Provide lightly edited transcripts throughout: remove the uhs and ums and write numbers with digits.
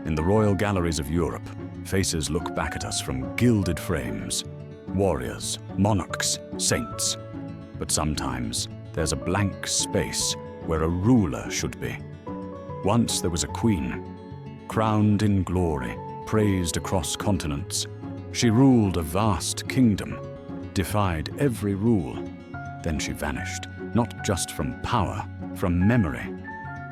In the royal galleries of Europe, faces look back at us from gilded frames. Warriors, monarchs, saints. But sometimes there's a blank space where a ruler should be. Once there was a queen, crowned in glory, praised across continents. She ruled a vast kingdom, defied every rule. Then she vanished, not just from power, from memory.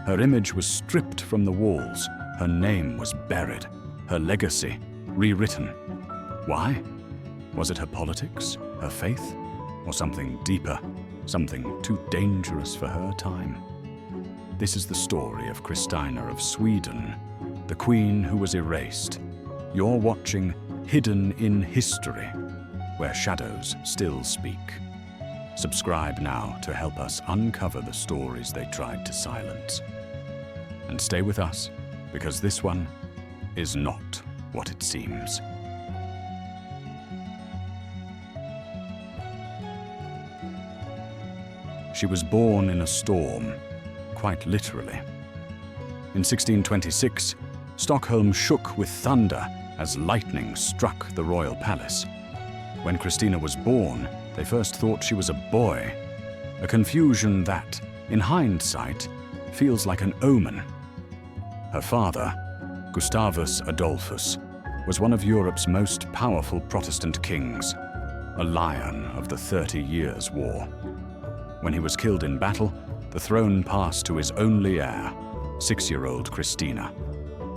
Her image was stripped from the walls, her name was buried, her legacy rewritten. Why? Was it her politics, her faith, or something deeper, something too dangerous for her time? This is the story of Christina of Sweden, the queen who was erased. You're watching Hidden in History, where shadows still speak. Subscribe now to help us uncover the stories they tried to silence. And stay with us, because this one is not what it seems. She was born in a storm, quite literally. In 1626, Stockholm shook with thunder as lightning struck the royal palace. When Christina was born, they first thought she was a boy, a confusion that, in hindsight, feels like an omen. Her father, Gustavus Adolphus, was one of Europe's most powerful Protestant kings, a lion of the 30 Years' War. When he was killed in battle, the throne passed to his only heir, 6-year-old Christina.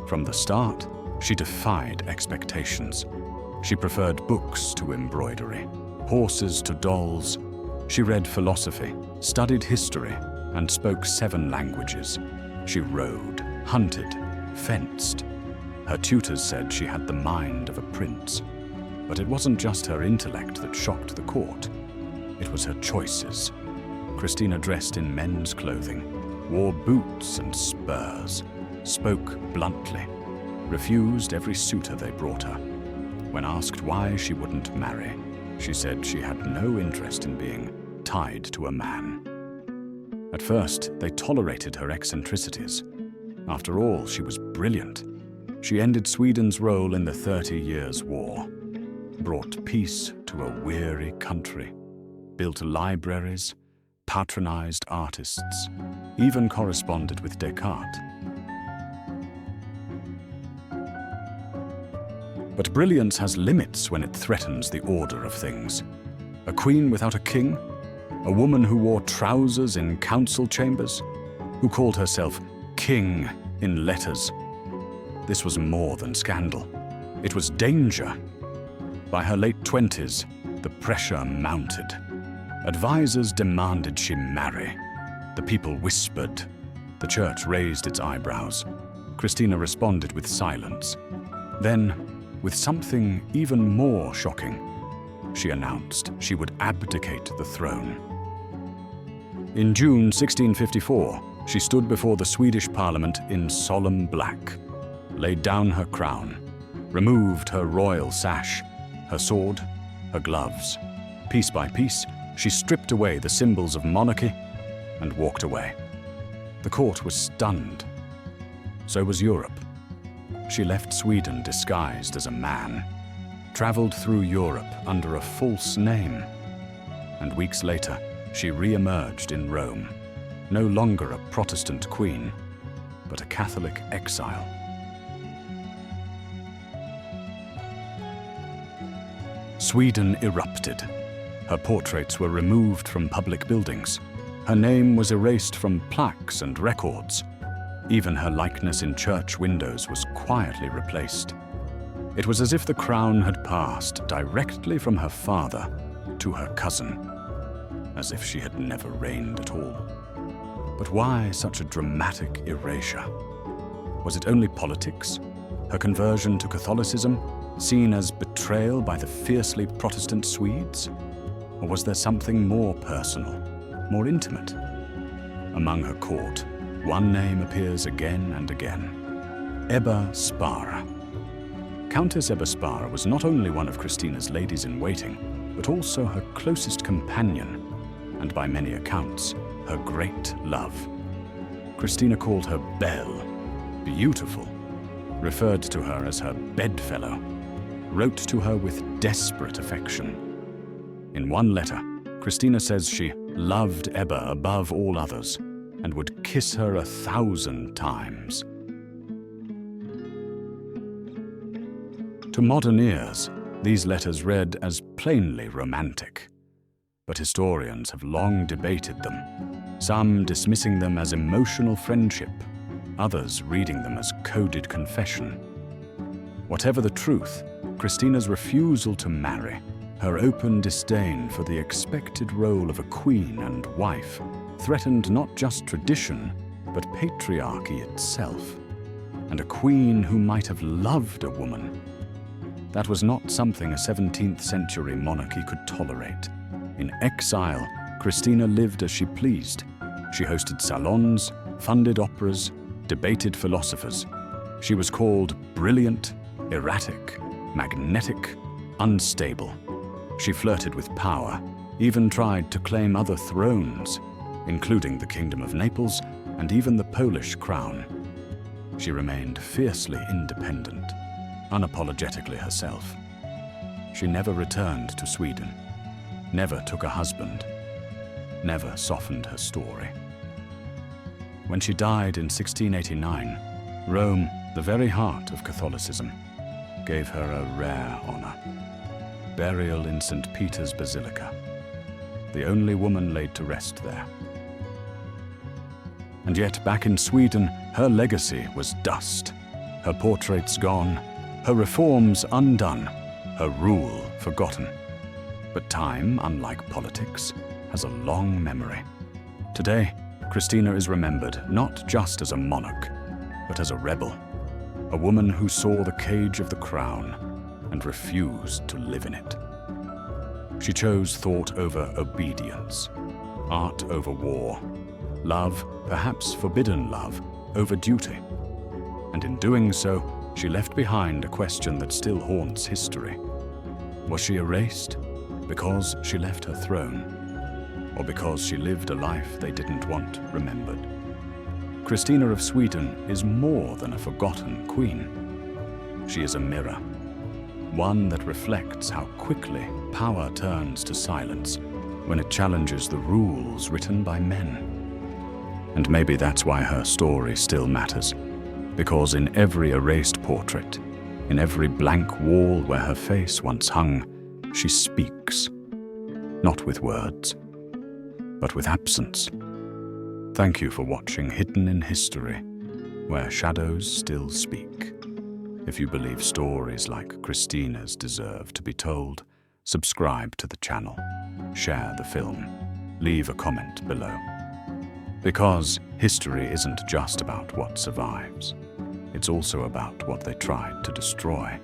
From the start, she defied expectations. She preferred books to embroidery, horses to dolls. She read philosophy, studied history, and spoke 7 languages. She rode, hunted, fenced. Her tutors said she had the mind of a prince. But it wasn't just her intellect that shocked the court. It was her choices. Christina dressed in men's clothing, wore boots and spurs, spoke bluntly, refused every suitor they brought her. When asked why she wouldn't marry, she said she had no interest in being tied to a man. At first, they tolerated her eccentricities. After all, she was brilliant. She ended Sweden's role in the 30 Years' War, brought peace to a weary country, built libraries, patronized artists, even corresponded with Descartes. But brilliance has limits when it threatens the order of things. A queen without a king? A woman who wore trousers in council chambers? Who called herself king in letters? This was more than scandal. It was danger. By her late 20s, the pressure mounted. Advisors demanded she marry. The people whispered. The church raised its eyebrows. Christina responded with silence. Then, with something even more shocking, she announced she would abdicate the throne. In June 1654, she stood before the Swedish parliament in solemn black, laid down her crown, removed her royal sash, her sword, her gloves. Piece by piece, she stripped away the symbols of monarchy and walked away. The court was stunned. So was Europe. She left Sweden disguised as a man, traveled through Europe under a false name, and weeks later, she re-emerged in Rome, no longer a Protestant queen, but a Catholic exile. Sweden erupted. Her portraits were removed from public buildings. Her name was erased from plaques and records. Even her likeness in church windows was quietly replaced. It was as if the crown had passed directly from her father to her cousin, as if she had never reigned at all. But why such a dramatic erasure? Was it only politics? Her conversion to Catholicism, seen as betrayal by the fiercely Protestant Swedes? Or was there something more personal, more intimate? Among her court, one name appears again and again: Ebba Spara. Countess Ebba Spara was not only one of Christina's ladies-in-waiting, but also her closest companion, and by many accounts, her great love. Christina called her Belle, beautiful, referred to her as her bedfellow, wrote to her with desperate affection. In one letter, Christina says she loved Ebba above all others and would kiss her 1,000 times. To modern ears, these letters read as plainly romantic. But historians have long debated them, some dismissing them as emotional friendship, others reading them as coded confession. Whatever the truth, Christina's refusal to marry, her open disdain for the expected role of a queen and wife, threatened not just tradition, but patriarchy itself. And a queen who might have loved a woman. That was not something a 17th century monarchy could tolerate. In exile, Christina lived as she pleased. She hosted salons, funded operas, debated philosophers. She was called brilliant, erratic, magnetic, unstable. She flirted with power, even tried to claim other thrones, including the Kingdom of Naples and even the Polish crown. She remained fiercely independent, unapologetically herself. She never returned to Sweden, never took a husband, never softened her story. When she died in 1689, Rome, the very heart of Catholicism, gave her a rare honor: burial in St. Peter's Basilica, the only woman laid to rest there. And yet, back in Sweden, her legacy was dust, her portraits gone, her reforms undone, her rule forgotten. But time, unlike politics, has a long memory. Today, Christina is remembered not just as a monarch, but as a rebel, a woman who saw the cage of the crown and refused to live in it. She chose thought over obedience, art over war, love, perhaps forbidden love, over duty. And in doing so, she left behind a question that still haunts history. Was she erased because she left her throne, or because she lived a life they didn't want remembered? Christina of Sweden is more than a forgotten queen. She is a mirror, one that reflects how quickly power turns to silence when it challenges the rules written by men. And maybe that's why her story still matters, because in every erased portrait, in every blank wall where her face once hung, she speaks, not with words, but with absence. Thank you for watching Hidden in History, where shadows still speak. If you believe stories like Christina's deserve to be told, subscribe to the channel, share the film, leave a comment below. Because history isn't just about what survives, it's also about what they tried to destroy.